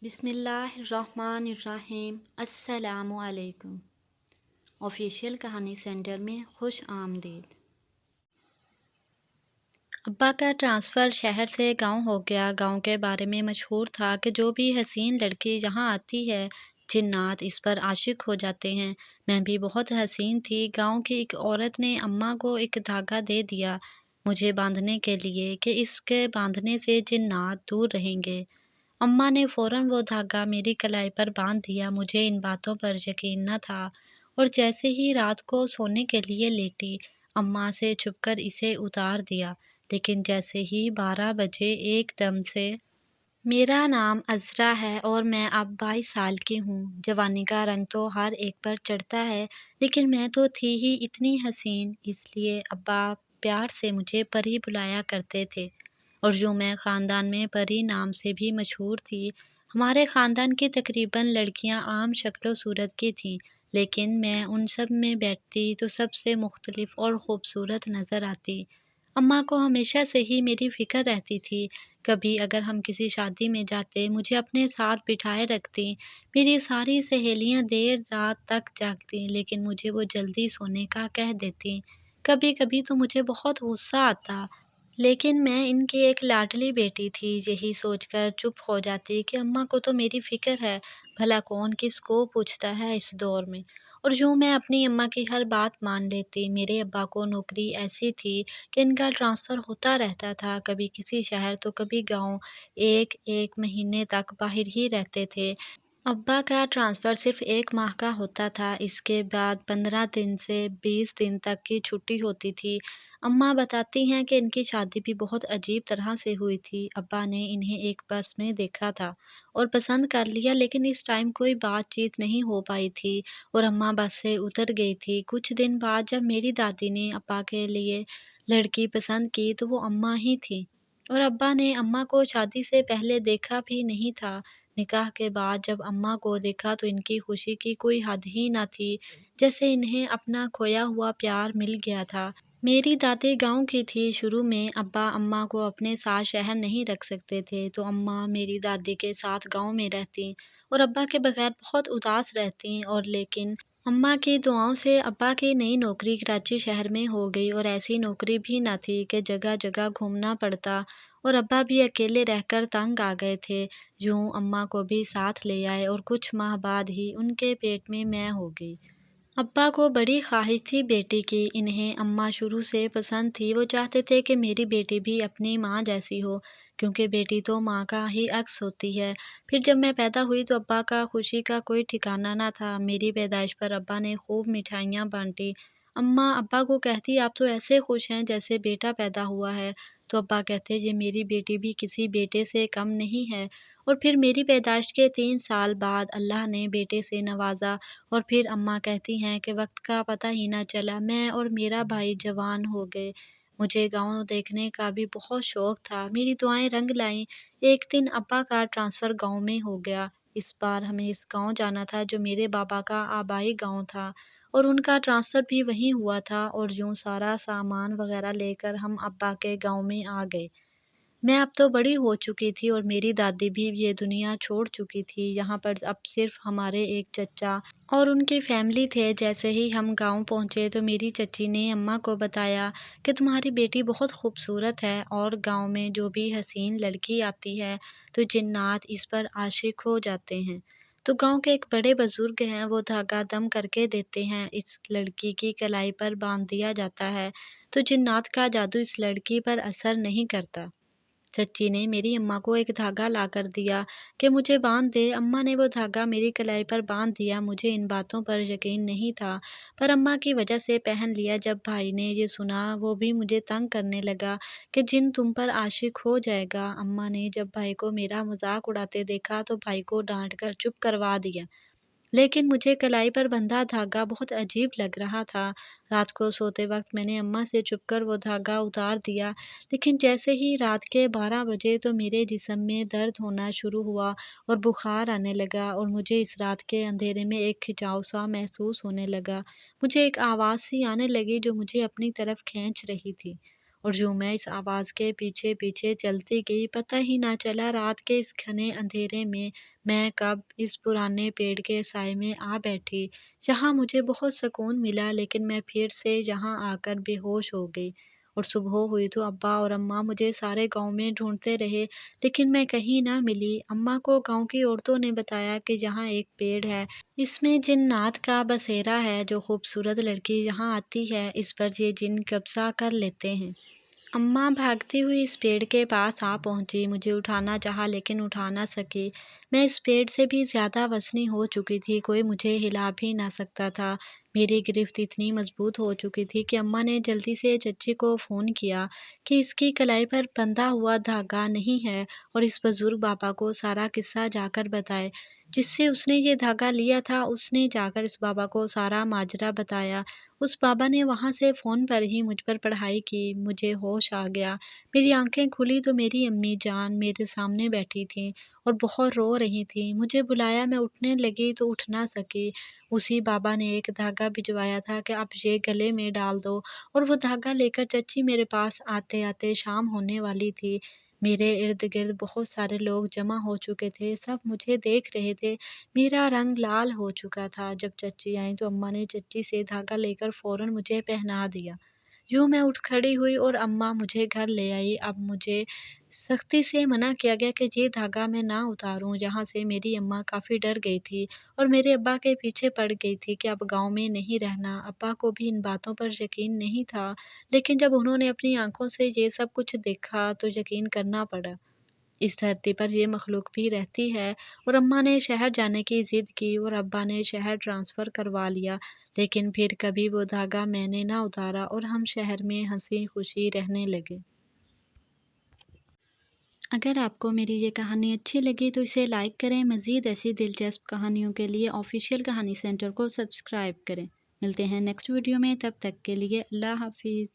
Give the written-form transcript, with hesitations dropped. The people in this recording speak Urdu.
بسم اللہ الرحمن الرحیم۔ السلام علیکم۔ آفیشیل کہانی سینٹر میں خوش آمدید۔ ابا کا ٹرانسفر شہر سے گاؤں ہو گیا۔ گاؤں کے بارے میں مشہور تھا کہ جو بھی حسین لڑکی یہاں آتی ہے جنات اس پر عاشق ہو جاتے ہیں۔ میں بھی بہت حسین تھی۔ گاؤں کی ایک عورت نے اماں کو ایک دھاگا دے دیا مجھے باندھنے کے لیے کہ اس کے باندھنے سے جنات دور رہیں گے۔ اماں نے فوراً وہ دھاگا میری کلائی پر باندھ دیا۔ مجھے ان باتوں پر یقین نہ تھا اور جیسے ہی رات کو سونے کے لیے لیٹی اماں سے چھپ کر اسے اتار دیا، لیکن جیسے ہی 12 بجے ایک دم سے میرا نام عذرا ہے اور میں اب 22 سال کی ہوں۔ جوانی کا رنگ تو ہر ایک پر چڑھتا ہے، لیکن میں تو تھی ہی اتنی حسین، اس لیے ابا پیار سے مجھے پری بلایا کرتے تھے اور یوں میں خاندان میں پری نام سے بھی مشہور تھی۔ ہمارے خاندان کی تقریباً لڑکیاں عام شکل و صورت کی تھیں، لیکن میں ان سب میں بیٹھتی تو سب سے مختلف اور خوبصورت نظر آتی۔ اماں کو ہمیشہ سے ہی میری فکر رہتی تھی۔ کبھی اگر ہم کسی شادی میں جاتے مجھے اپنے ساتھ بٹھائے رکھتی۔ میری ساری سہیلیاں دیر رات تک جاگتی لیکن مجھے وہ جلدی سونے کا کہہ دیتی۔ کبھی کبھی تو مجھے بہت غصہ آتا، لیکن میں ان کی ایک لاڈلی بیٹی تھی، یہی سوچ کر چپ ہو جاتی کہ اماں کو تو میری فکر ہے، بھلا کون کس کو پوچھتا ہے اس دور میں۔ اور یوں میں اپنی اماں کی ہر بات مان لیتی۔ میرے ابا کو نوکری ایسی تھی کہ ان کا ٹرانسفر ہوتا رہتا تھا، کبھی کسی شہر تو کبھی گاؤں، ایک ایک مہینے تک باہر ہی رہتے تھے۔ ابا کا ٹرانسفر صرف 1 ماہ کا ہوتا تھا، اس کے بعد 15 دن سے 20 دن تک کی چھٹی ہوتی تھی۔ اماں بتاتی ہیں کہ ان کی شادی بھی بہت عجیب طرح سے ہوئی تھی۔ ابا نے انہیں ایک بس میں دیکھا تھا اور پسند کر لیا، لیکن اس ٹائم کوئی بات چیت نہیں ہو پائی تھی اور اماں بس سے اتر گئی تھی۔ کچھ دن بعد جب میری دادی نے ابا کے لیے لڑکی پسند کی تو وہ اماں ہی تھی اور ابا نے اماں کو شادی سے پہلے دیکھا بھی نہیں تھا۔ نکاح کے بعد جب اماں کو دیکھا تو ان کی خوشی کی کوئی حد ہی نہ تھی، جیسے انہیں اپنا کھویا ہوا پیار مل گیا تھا۔ میری دادی گاؤں کی تھی۔ شروع میں ابا اماں کو اپنے ساتھ شہر نہیں رکھ سکتے تھے تو اماں میری دادی کے ساتھ گاؤں میں رہتی اور ابا کے بغیر بہت اداس رہتی، اور لیکن اماں کی دعاؤں سے ابا کی نئی نوکری کراچی شہر میں ہو گئی اور ایسی نوکری بھی نہ تھی کہ جگہ جگہ گھومنا پڑتا، اور ابا بھی اکیلے رہ کر تنگ آ گئے تھے۔ یوں اماں کو بھی ساتھ لے آئے اور کچھ ماہ بعد ہی ان کے پیٹ میں ہو گئی۔ ابا کو بڑی خواہش تھی بیٹی کی، انہیں اماں شروع سے پسند تھی۔ وہ چاہتے تھے کہ میری بیٹی بھی اپنی ماں جیسی ہو، کیونکہ بیٹی تو ماں کا ہی عکس ہوتی ہے۔ پھر جب میں پیدا ہوئی تو ابا کا خوشی کا کوئی ٹھکانہ نہ تھا۔ میری پیدائش پر ابا نے خوب مٹھائیاں بانٹی۔ اماں ابا کو کہتی آپ تو ایسے خوش ہیں جیسے بیٹا پیدا ہوا ہے، تو ابا کہتے یہ میری بیٹی بھی کسی بیٹے سے کم نہیں ہے۔ اور پھر میری پیدائش کے 3 سال بعد اللہ نے بیٹے سے نوازا، اور پھر اماں کہتی ہیں کہ وقت کا پتہ ہی نہ چلا، میں اور میرا بھائی جوان ہو گئے۔ مجھے گاؤں دیکھنے کا بھی بہت شوق تھا۔ میری دعائیں رنگ لائیں۔ ایک دن ابا کا ٹرانسفر گاؤں میں ہو گیا۔ اس بار ہمیں اس گاؤں جانا تھا جو میرے بابا کا آبائی گاؤں تھا اور ان کا ٹرانسفر بھی وہیں ہوا تھا، اور یوں سارا سامان وغیرہ لے کر ہم ابا کے گاؤں میں آ گئے۔ میں اب تو بڑی ہو چکی تھی اور میری دادی بھی یہ دنیا چھوڑ چکی تھی۔ یہاں پر اب صرف ہمارے ایک چچا اور ان کی فیملی تھے۔ جیسے ہی ہم گاؤں پہنچے تو میری چچی نے اماں کو بتایا کہ تمہاری بیٹی بہت خوبصورت ہے اور گاؤں میں جو بھی حسین لڑکی آتی ہے تو جنات اس پر عاشق ہو جاتے ہیں۔ تو گاؤں کے ایک بڑے بزرگ ہیں، وہ دھاگا دم کر کے دیتے ہیں، اس لڑکی کی کلائی پر باندھ دیا جاتا ہے تو جنات کا جادو اس لڑکی پر اثر نہیں کرتا۔ چچی نے میری اماں کو ایک دھاگا لا کر دیا کہ مجھے باندھ دے۔ اماں نے وہ دھاگا میری کلائی پر باندھ دیا۔ مجھے ان باتوں پر یقین نہیں تھا، پر اماں کی وجہ سے پہن لیا۔ جب بھائی نے یہ سنا وہ بھی مجھے تنگ کرنے لگا کہ جن تم پر عاشق ہو جائے گا۔ اماں نے جب بھائی کو میرا مذاق اڑاتے دیکھا تو بھائی کو ڈانٹ کر چپ کروا دیا، لیکن مجھے کلائی پر بندھا دھاگا بہت عجیب لگ رہا تھا۔ رات کو سوتے وقت میں نے اماں سے چھپ کر وہ دھاگا اتار دیا، لیکن جیسے ہی رات کے 12 بجے تو میرے جسم میں درد ہونا شروع ہوا اور بخار آنے لگا، اور مجھے اس رات کے اندھیرے میں ایک کھنچاؤ سا محسوس ہونے لگا۔ مجھے ایک آواز سی آنے لگی جو مجھے اپنی طرف کھینچ رہی تھی، اور یوں میں اس آواز کے پیچھے پیچھے چلتی گئی، پتہ ہی نہ چلا رات کے اس گھنے اندھیرے میں کب اس پرانے پیڑ کے سائے میں آ بیٹھی، جہاں مجھے بہت سکون ملا، لیکن میں پھر سے یہاں آ کر بے ہوش ہو گئی۔ اور صبح ہوئی تو ابا اور اماں مجھے سارے گاؤں میں ڈھونڈتے رہے، لیکن میں کہیں نہ ملی۔ اماں کو گاؤں کی عورتوں نے بتایا کہ یہاں ایک پیڑ ہے، اس میں جنات کا بسیرا ہے، جو خوبصورت لڑکی یہاں آتی ہے اس پر یہ جن قبضہ کر لیتے ہیں۔ اماں بھاگتی ہوئی اس پیڑ کے پاس آ پہنچی، مجھے اٹھانا چاہا لیکن اٹھا نہ سکی۔ میں اس پیڑ سے بھی زیادہ وزنی ہو چکی تھی، کوئی مجھے ہلا بھی نہ سکتا تھا۔ میری گرفت اتنی مضبوط ہو چکی تھی کہ اماں نے جلدی سے چچی کو فون کیا کہ اس کی کلائی پر بندھا ہوا دھاگا نہیں ہے، اور اس بزرگ بابا کو سارا قصہ جا کر بتائے۔ جس سے اس نے یہ دھاگا لیا تھا، اس نے جا کر اس بابا کو سارا ماجرا بتایا۔ اس بابا نے وہاں سے فون پر ہی مجھ پر پڑھائی کی۔ مجھے ہوش آ گیا، میری آنکھیں کھلی تو میری امی جان میرے سامنے بیٹھی تھیں اور بہت رو رہی تھیں۔ مجھے بلایا، میں اٹھنے لگی تو اٹھ نہ سکی۔ اسی بابا نے ایک دھاگا بھجوایا تھا کہ اب یہ گلے میں ڈال دو، اور وہ دھاگا لے کر چچی میرے پاس آتے آتے شام ہونے والی تھی۔ میرے ارد گرد بہت سارے لوگ جمع ہو چکے تھے، سب مجھے دیکھ رہے تھے۔ میرا رنگ لال ہو چکا تھا۔ جب چچی آئیں تو اماں نے چچی سے دھاگا لے کر فوراً مجھے پہنا دیا۔ یوں میں اٹھ کھڑی ہوئی اور اماں مجھے گھر لے آئی۔ اب مجھے سختی سے منع کیا گیا کہ یہ دھاگا میں نہ اتاروں۔ یہاں سے میری اماں کافی ڈر گئی تھی اور میرے ابا کے پیچھے پڑ گئی تھی کہ اب گاؤں میں نہیں رہنا۔ ابا کو بھی ان باتوں پر یقین نہیں تھا، لیکن جب انہوں نے اپنی آنکھوں سے یہ سب کچھ دیکھا تو یقین کرنا پڑا۔ اس دھرتی پر یہ مخلوق بھی رہتی ہے۔ اور اماں نے شہر جانے کی ضد کی اور ابا نے شہر ٹرانسفر کروا لیا، لیکن پھر کبھی وہ دھاگا میں نے نہ اتارا اور ہم شہر میں ہنسی خوشی رہنے لگے۔ اگر آپ کو میری یہ کہانی اچھی لگی تو اسے لائک کریں، مزید ایسی دلچسپ کہانیوں کے لیے آفیشیل کہانی سینٹر کو سبسکرائب کریں۔ ملتے ہیں نیکسٹ ویڈیو میں، تب تک کے لیے اللہ حافظ۔